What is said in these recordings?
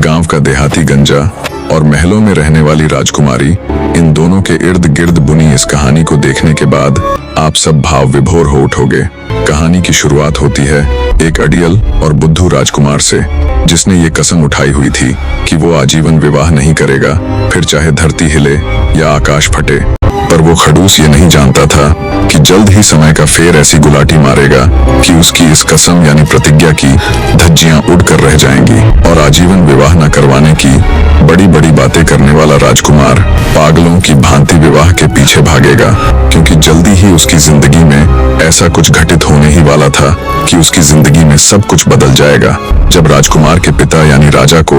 गांव का देहाती गंजा और महलों में रहने वाली राजकुमारी, इन दोनों के इर्द गिर्द बुनी इस कहानी को देखने के बाद आप सब भाव विभोर हो उठोगे। कहानी की शुरुआत होती है एक अड़ियल और बुद्धू राजकुमार से, जिसने ये कसम उठाई हुई थी कि वो आजीवन विवाह नहीं करेगा, फिर चाहे धरती हिले या आकाश फटे। पर वो खड़ूस ये नहीं जानता था कि जल्द ही समय का फेर ऐसी गुलाटी मारेगा कि उसकी इस कसम यानी प्रतिज्ञा की धज्जियां उड़कर रह जाएंगी और आजीवन विवाह न करवाने की बड़ी बड़ी बातें करने वाला राजकुमार पागलों की भांति विवाह के पीछे भागेगा, क्योंकि जल्दी ही उसकी जिंदगी में ऐसा कुछ घटित होने ही वाला था कि उसकी जिंदगी में सब कुछ बदल जाएगा। जब राजकुमार के पिता यानी राजा को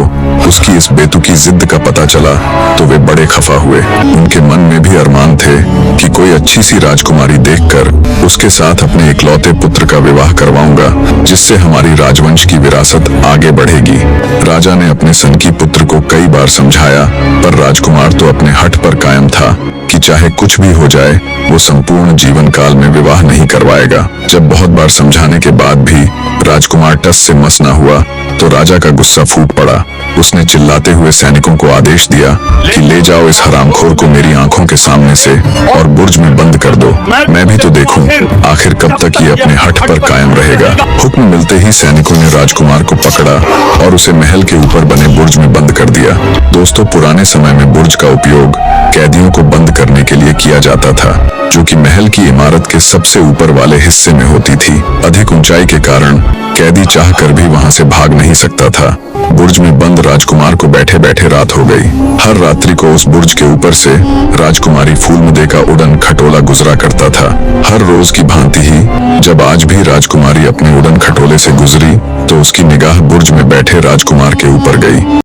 उसकी इस बेतुकी जिद का पता चला तो वे बड़े खफा हुए। उनके मन में भी अरमान थे कि कोई अच्छी सी राजकुमारी देखकर उसके साथ अपने इकलौते पुत्र का विवाह करवाऊंगा, जिससे हमारी राजवंश की विरासत आगे बढ़ेगी। राजा ने अपने सनकी पुत्र को कई बार समझाया, पर राजकुमार तो अपने हठ पर कायम था कि चाहे कुछ भी हो जाए वो संपूर्ण जीवन काल में विवाह नहीं करवाएगा। जब बहुत बार समझाने के बाद भी राजकुमार टस से मस न हुआ तो राजा का गुस्सा फूट पड़ा। उसने चिल्लाते हुए सैनिकों को आदेश दिया कि ले जाओ इस हरामखोर को मेरी आंखों के सामने से और बुर्ज में बंद कर दो। मैं भी तो देखूं आखिर कब तक ये अपने हठ पर कायम रहेगा। हुक्म मिलते ही सैनिकों ने राजकुमार को पकड़ा और उसे महल के ऊपर बने बुर्ज में बंद कर दिया। दोस्तों, पुराने समय में बुर्ज का उपयोग कैदियों को बंद करने के लिए किया जाता था, जो कि महल की इमारत के सबसे ऊपर वाले हिस्से में होती थी। अधिक ऊंचाई के कारण कैदी चाहकर भी वहां से भाग नहीं सकता था। बुर्ज में बंद राजकुमार को बैठे बैठे रात हो गई। हर रात्रि को उस बुर्ज के ऊपर से राजकुमारी फूलमुदे का उड़न खटोला गुजरा करता था। हर रोज की भांति ही जब आज भी राजकुमारी अपने उड़न खटोले से गुजरी तो उसकी निगाह बुर्ज में बैठे राजकुमार के ऊपर गई।